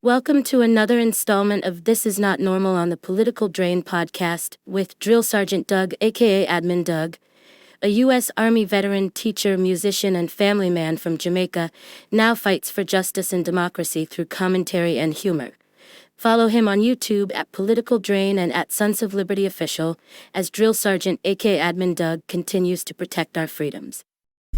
Welcome to another installment of This Is Not Normal on the Political Drain podcast with Drill Sergeant Doug, aka Admin Doug, a U.S. Army veteran, teacher, musician, and family man from Jamaica, now fights for justice and democracy through commentary and humor. Follow him on YouTube at Political Drain and at Sons of Liberty Official as Drill Sergeant, aka Admin Doug, continues to protect our freedoms.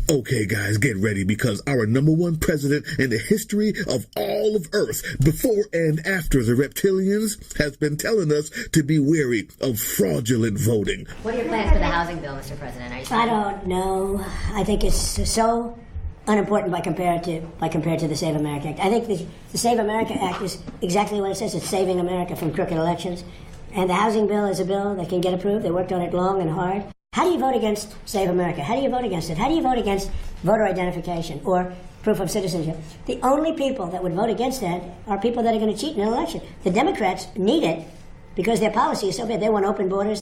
Okay, guys, get ready because our number one president in the history of all of Earth, before and after the reptilians, has been telling us to be wary of fraudulent voting. What are your plans for the housing bill, Mr. President? I don't know. I think it's so unimportant by compared to the Save America Act. I think the Save America Act is exactly what it says. It's saving America from crooked elections. And the housing bill is a bill that can get approved. They worked on it long and hard. How do you vote against Save America? How do you vote against it? How do you vote against voter identification or proof of citizenship? The only people that would vote against that are people that are going to cheat in an election. The Democrats need it because their policy is so bad. They want open borders.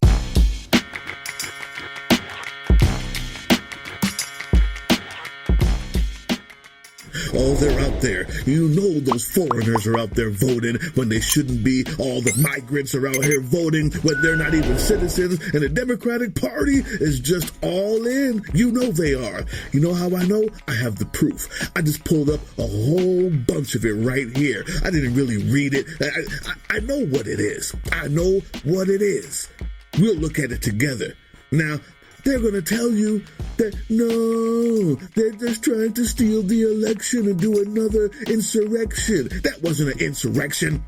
Oh, they're out there. You know those foreigners are out there voting when they shouldn't be. All the migrants are out here voting when they're not even citizens. And the Democratic Party is just all in. You know they are. You know how I know? I have the proof. I just pulled up a whole bunch of it right here. I didn't really read it. I know what it is. I know what it is. We'll look at it together. Now, they're going to tell you that, no, they're just trying to steal the election and do another insurrection. That wasn't an insurrection.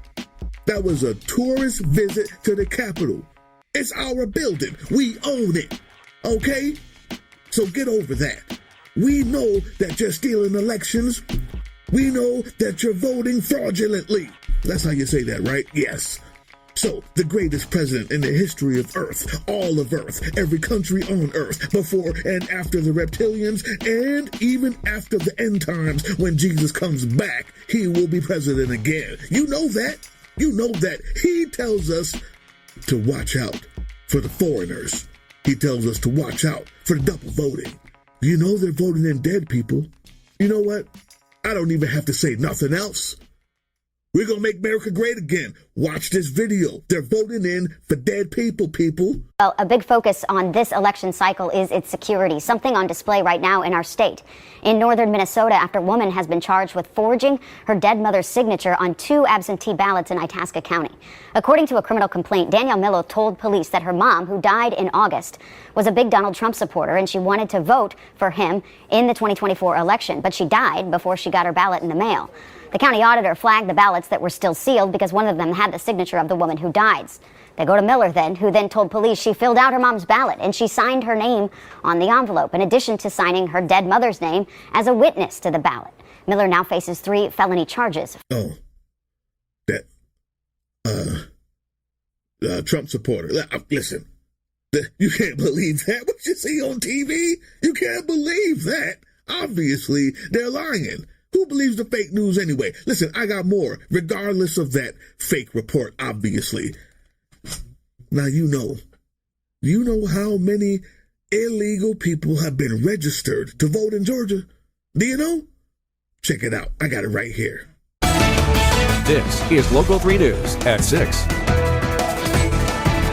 That was a tourist visit to the Capitol. It's our building. We own it. Okay? So get over that. We know that you're stealing elections. We know that you're voting fraudulently. That's how you say that, right? Yes. So, the greatest president in the history of Earth, all of Earth, every country on Earth, before and after the reptilians, and even after the end times when Jesus comes back, he will be president again. You know that. You know that. He tells us to watch out for the foreigners. He tells us to watch out for the double voting. You know they're voting in dead people. You know what? I don't even have to say nothing else. We're going to make America great again. Watch this video. They're voting in for dead people. Well, a big focus on this election cycle is its security, something on display right now in our state. In northern Minnesota, after a woman has been charged with forging her dead mother's signature on 2 absentee ballots in Itasca County. According to a criminal complaint, Danielle Millo told police that her mom, who died in August, was a big Donald Trump supporter and she wanted to vote for him in the 2024 election, but she died before she got her ballot in the mail. The county auditor flagged the ballots that were still sealed because one of them had the signature of the woman who died. They go to Miller then, who then told police she filled out her mom's ballot and she signed her name on the envelope, in addition to signing her dead mother's name as a witness to the ballot. Miller now faces 3 felony charges. Oh, that, Trump supporter. Listen, you can't believe that. What you see on TV? You can't believe that. Obviously, they're lying. Who believes the fake news anyway? Listen, I got more, regardless of that fake report, obviously. Now, you know how many illegal people have been registered to vote in Georgia? Do you know? Check it out. I got it right here. This is Local 3 News at 6.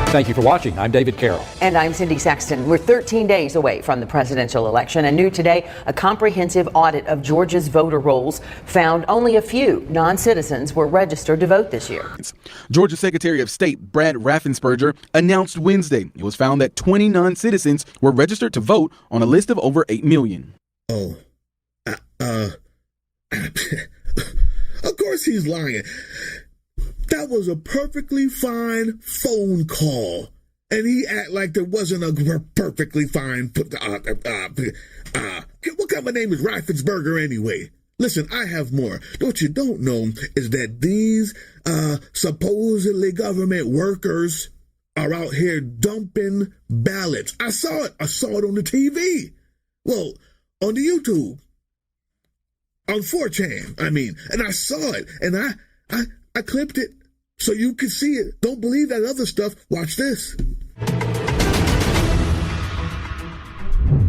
Thank you for watching. I'm David Carroll. And I'm Cindy Sexton. We're 13 days away from the presidential election, and new today, a comprehensive audit of Georgia's voter rolls found only a few non-citizens were registered to vote this year. Georgia Secretary of State Brad Raffensperger announced Wednesday it was found that 20 non-citizens were registered to vote on a list of over 8 million. Oh, of course he's lying. That was a perfectly fine phone call. And he act like there wasn't a perfectly fine... what kind of name is Raffensperger anyway? Listen, I have more. What you don't know is that these supposedly government workers are out here dumping ballots. I saw it. I saw it on the TV. Well, on the YouTube. On 4chan, and I saw it. And I clipped it so you can see it. Don't believe that other stuff. Watch this.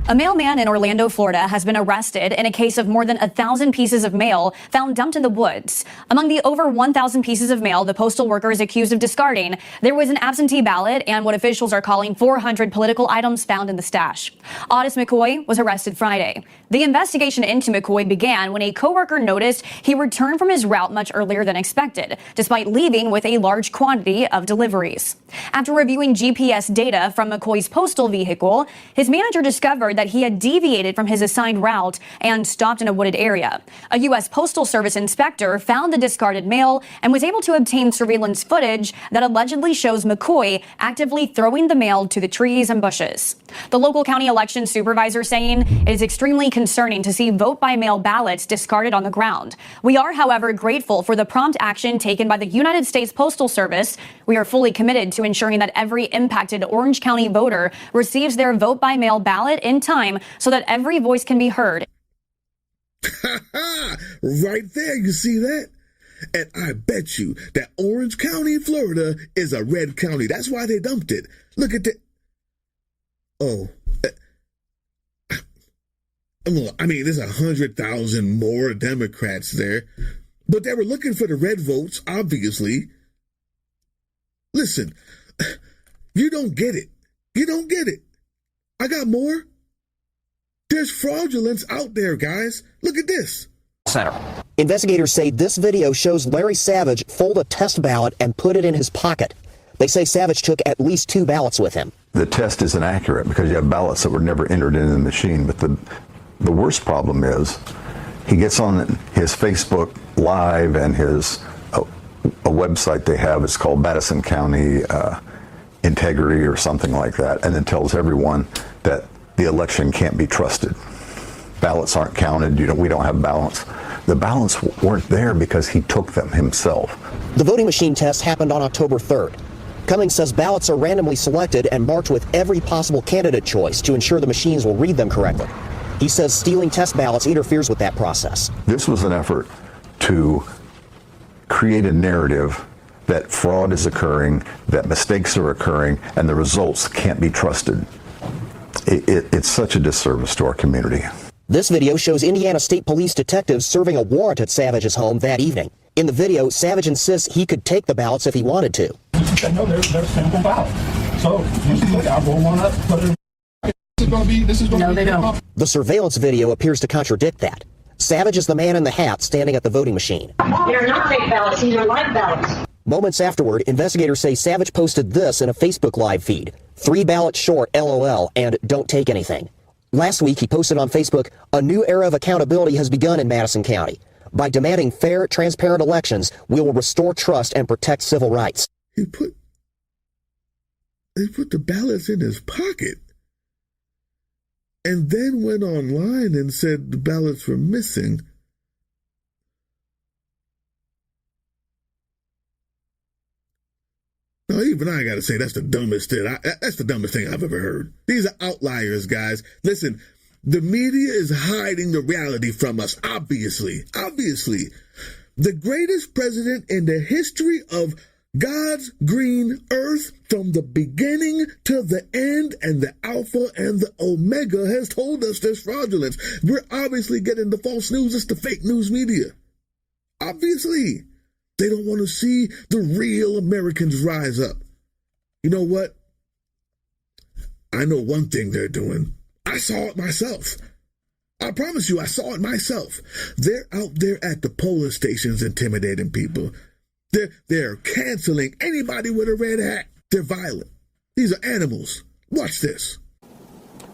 A mailman in Orlando, Florida has been arrested in a case of more than 1,000 pieces of mail found dumped in the woods. Among the over 1,000 pieces of mail the postal worker is accused of discarding, there was an absentee ballot and what officials are calling 400 political items found in the stash. Otis McCoy was arrested Friday. The investigation into McCoy began when a coworker noticed he returned from his route much earlier than expected, despite leaving with a large quantity of deliveries. After reviewing GPS data from McCoy's postal vehicle, his manager discovered that he had deviated from his assigned route and stopped in a wooded area. A U.S. Postal Service inspector found the discarded mail and was able to obtain surveillance footage that allegedly shows McCoy actively throwing the mail to the trees and bushes. The local county election supervisor saying it is extremely concerning to see vote-by-mail ballots discarded on the ground. We are, however, grateful for the prompt action taken by the United States Postal Service. We are fully committed to ensuring that every impacted Orange County voter receives their vote-by-mail ballot in time so that every voice can be heard. Right there, you see that? And I bet you that Orange County, Florida is a red county. That's why they dumped it. Look at that. Oh. I mean, there's 100,000 more Democrats there. But they were looking for the red votes, obviously. Listen, you don't get it. You don't get it. I got more. There's fraudulence out there, guys. Look at this. Center. Investigators say this video shows Larry Savage fold a test ballot and put it in his pocket. They say Savage took at least 2 ballots with him. The test is inaccurate because you have ballots that were never entered into the machine. But the worst problem is he gets on his Facebook Live and his a website they have. It's called Madison County Integrity or something like that, and then tells everyone that the election can't be trusted. Ballots aren't counted. We don't have ballots. The ballots weren't there because he took them himself. The voting machine test happened on October 3rd. Cummings says ballots are randomly selected and marked with every possible candidate choice to ensure the machines will read them correctly. He says stealing test ballots interferes with that process. This was an effort to create a narrative that fraud is occurring, that mistakes are occurring, and the results can't be trusted. It's such a disservice to our community. This video shows Indiana State Police detectives serving a warrant at Savage's home that evening. In the video, Savage insists he could take the ballots if he wanted to. No, they're sample ballots. So I'll roll one up, put it in. This is going to be. Don't. The surveillance video appears to contradict that. Savage is the man in the hat standing at the voting machine. They're not fake ballots, these are live ballots. Moments afterward, investigators say Savage posted this in a Facebook Live feed. 3 ballots short, LOL, and don't take anything. Last week, he posted on Facebook, a new era of accountability has begun in Madison County. By demanding fair, transparent elections, we will restore trust and protect civil rights. He put the ballots in his pocket and then went online and said the ballots were missing. Now, even I gotta say, that's the dumbest thing. That's the dumbest thing I've ever heard. These are outliers, guys. Listen, the media is hiding the reality from us, obviously. Obviously. The greatest president in the history of God's green earth, from the beginning to the end, and the Alpha and the Omega, has told us there's fraudulence. We're obviously getting the false news. It's the fake news media. Obviously. They don't want to see the real Americans rise up. You know what? I know one thing they're doing. I saw it myself. I promise you, I saw it myself. They're out there at the polling stations intimidating people. They're canceling anybody with a red hat. They're violent. These are animals. Watch this.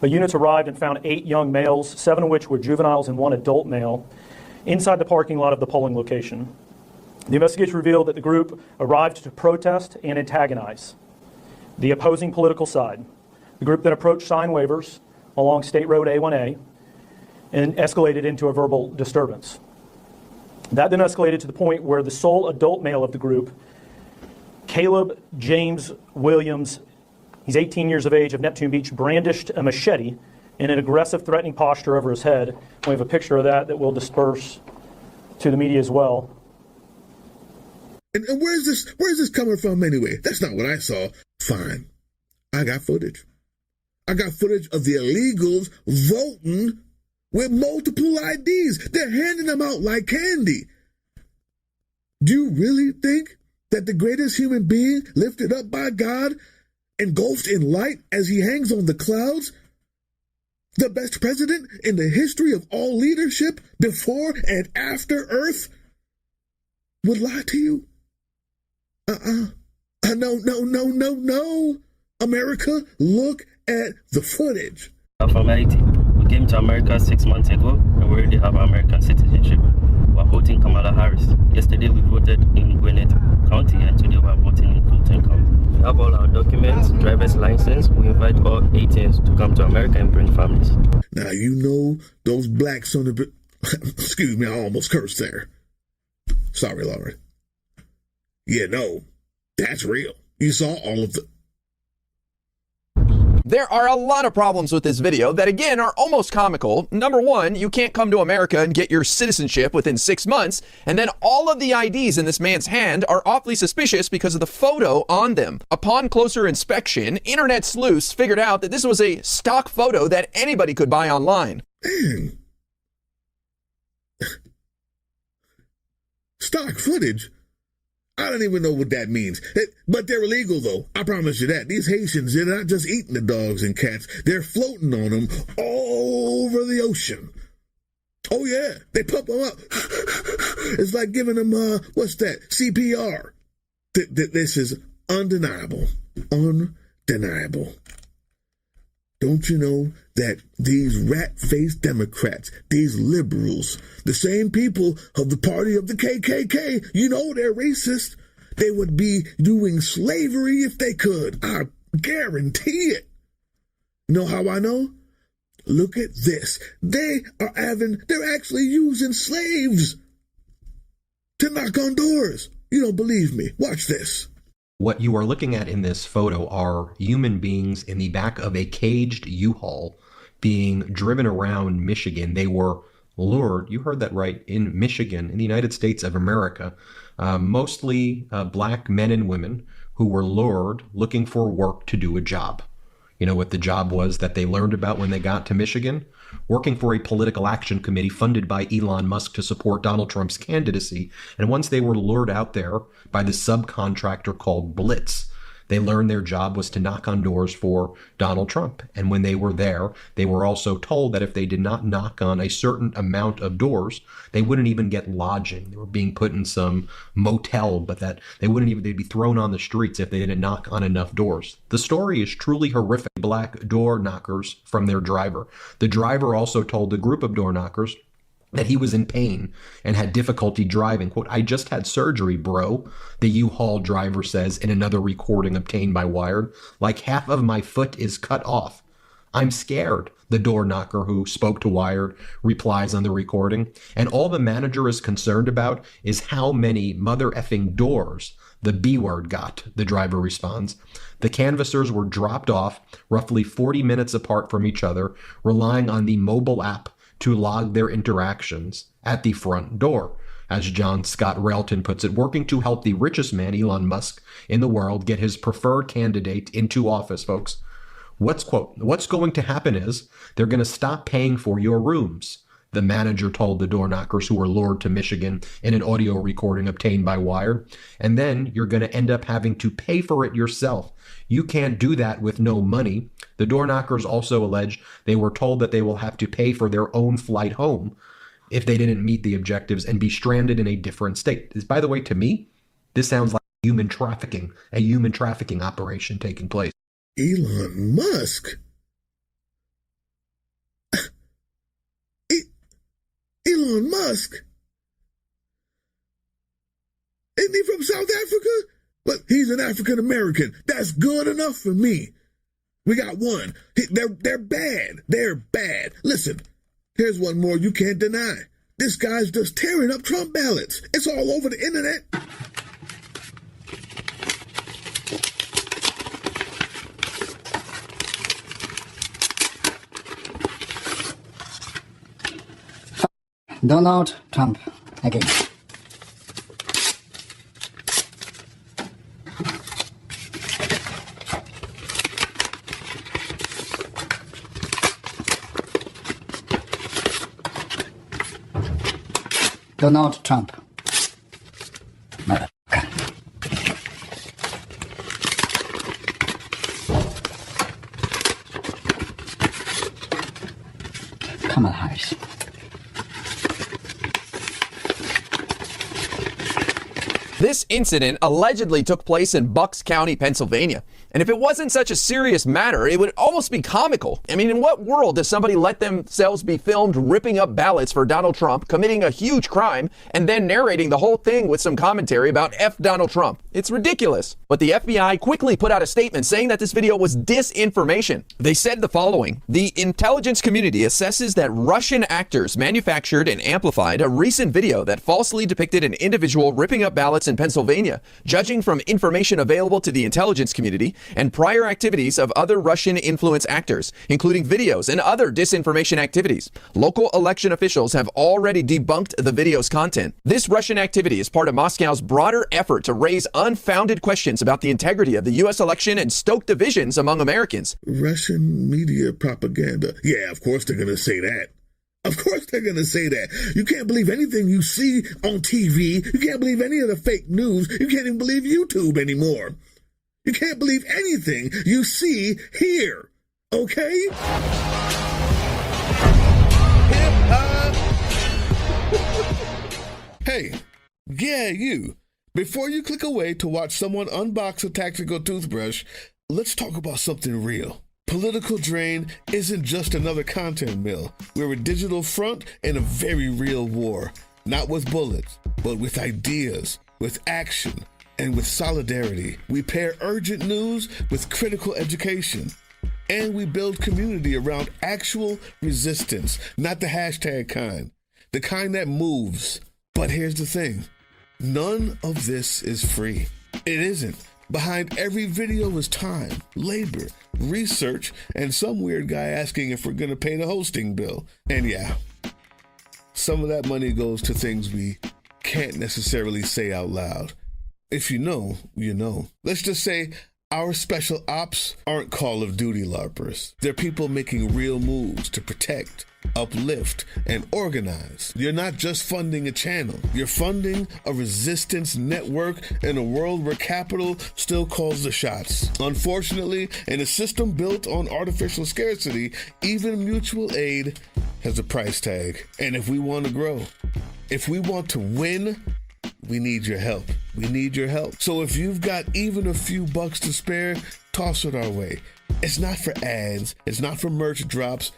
The units arrived and found 8 young males, 7 of which were juveniles and 1 adult male, inside the parking lot of the polling location. The investigation revealed that the group arrived to protest and antagonize the opposing political side. The group then approached sign waivers along State Road A1A and escalated into a verbal disturbance. That then escalated to the point where the sole adult male of the group, Caleb James Williams, he's 18 years of age, of Neptune Beach, brandished a machete in an aggressive, threatening posture over his head. We have a picture of that will disperse to the media as well. And where's this coming from anyway? That's not what I saw. Fine. I got footage. I got footage of the illegals voting with multiple IDs. They're handing them out like candy. Do you really think that the greatest human being, lifted up by God, engulfed in light as he hangs on the clouds, the best president in the history of all leadership before and after Earth, would lie to you? No. America, look at the footage. I'm from Haiti. We came to America 6 months ago, and we already have American citizenship. We're voting Kamala Harris. Yesterday we voted in Gwinnett County, and today we're voting in Fulton County. We have all our documents, driver's license. We invite all 18s to come to America and bring families. Now, you know those blacks on the... Excuse me, I almost cursed there. Sorry, Lauren. Yeah, no, that's real. You saw all of the... There are a lot of problems with this video that, again, are almost comical. Number one, you can't come to America and get your citizenship within 6 months. And then all of the IDs in this man's hand are awfully suspicious because of the photo on them. Upon closer inspection, internet sleuths figured out that this was a stock photo that anybody could buy online. Man. Stock footage? I don't even know what that means. But they're illegal, though. I promise you that. These Haitians, they're not just eating the dogs and cats. They're floating on them all over the ocean. Oh, yeah. They pump them up. It's like giving them, what's that? CPR. This is undeniable. Undeniable. Don't you know that these rat-faced Democrats, these liberals, the same people of the party of the KKK, you know they're racist. They would be doing slavery if they could. I guarantee it. You know how I know? Look at this. They're actually using slaves to knock on doors. You don't believe me? Watch this. What you are looking at in this photo are human beings in the back of a caged U-Haul being driven around Michigan. They were lured, you heard that right, in Michigan, in the United States of America, mostly black men and women who were lured looking for work to do a job. You know what the job was that they learned about when they got to Michigan? Working for a political action committee funded by Elon Musk to support Donald Trump's candidacy. And once they were lured out there by the subcontractor called Blitz, they learned their job was to knock on doors for Donald Trump. And when they were there, they were also told that if they did not knock on a certain amount of doors, they wouldn't even get lodging. They were being put in some motel, but that they'd be thrown on the streets if they didn't knock on enough doors. The story is truly horrific. Black door knockers from their driver. The driver also told the group of door knockers that he was in pain and had difficulty driving. Quote, "I just had surgery, bro," the U-Haul driver says in another recording obtained by Wired. "Like half of my foot is cut off. I'm scared," the door knocker who spoke to Wired replies on the recording. "And all the manager is concerned about is how many mother effing doors the B word got," the driver responds. The canvassers were dropped off roughly 40 minutes apart from each other, relying on the mobile app to log their interactions at the front door. As John Scott Railton puts it, working to help the richest man, Elon Musk, in the world get his preferred candidate into office, folks. What's going to happen is they're going to stop paying for your rooms, the manager told the door knockers who were lured to Michigan in an audio recording obtained by Wired. And then you're going to end up having to pay for it yourself. You can't do that with no money. The door knockers also allege they were told that they will have to pay for their own flight home if they didn't meet the objectives and be stranded in a different state. By the way, to me, this sounds like a human trafficking operation taking place. Elon Musk? Elon Musk? Isn't he from South Africa? But he's an African American. That's good enough for me. We got one. They're bad. They're bad. Listen, here's one more you can't deny. This guy's just tearing up Trump ballots. It's all over the internet. Donald Trump again. Donald Trump. Motherfucker. Kamala Harris. This incident allegedly took place in Bucks County, Pennsylvania. And if it wasn't such a serious matter, it would almost be comical. I mean, in what world does somebody let themselves be filmed ripping up ballots for Donald Trump, committing a huge crime, and then narrating the whole thing with some commentary about F Donald Trump? It's ridiculous. But the FBI quickly put out a statement saying that this video was disinformation. They said the following: the intelligence community assesses that Russian actors manufactured and amplified a recent video that falsely depicted an individual ripping up ballots in Pennsylvania. Judging from information available to the intelligence community and prior activities of other Russian influence actors, including videos and other disinformation activities, local election officials have already debunked the video's content. This Russian activity is part of Moscow's broader effort to raise unfounded questions about the integrity of the U.S. election and stoke divisions among Americans. Russian media propaganda. Yeah, of course they're going to say that. Of course they're going to say that. You can't believe anything you see on TV. You can't believe any of the fake news. You can't even believe YouTube anymore. You can't believe anything you see here. Okay? Hey, yeah, you. Before you click away to watch someone unbox a tactical toothbrush, let's talk about something real. Political Drain isn't just another content mill. We're a digital front in a very real war. Not with bullets, but with ideas, with action, and with solidarity. We pair urgent news with critical education. And we build community around actual resistance, not the hashtag kind. The kind that moves. But here's the thing. None of this is free. It isn't. Behind every video is time, labor, research, and some weird guy asking if we're going to pay the hosting bill. And yeah, some of that money goes to things we can't necessarily say out loud. If you know, you know. Let's just say our special ops aren't Call of Duty LARPers. They're people making real moves to protect, uplift, and organize. You're not just funding a channel. You're funding a resistance network in a world where capital still calls the shots. Unfortunately, in a system built on artificial scarcity, even mutual aid has a price tag. And if we want to grow, if we want to win, we need your help. We need your help. So if you've got even a few bucks to spare, toss it our way. It's not for ads. It's not for merch drops,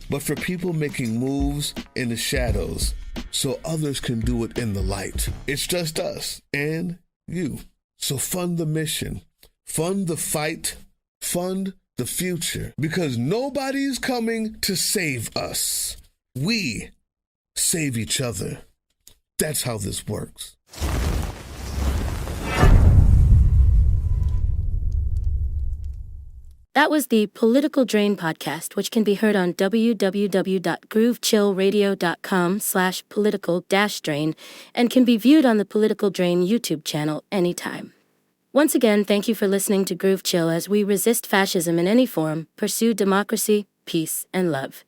but for people making moves in the shadows so others can do it in the light. It's just us and you. So fund the mission, fund the fight, fund the future, because nobody's coming to save us. We save each other. That's how this works. That was the Political Drain podcast, which can be heard on www.groovechillradio.com/political-drain and can be viewed on the Political Drain YouTube channel anytime. Once again, thank you for listening to Groove Chill as we resist fascism in any form, pursue democracy, peace, and love.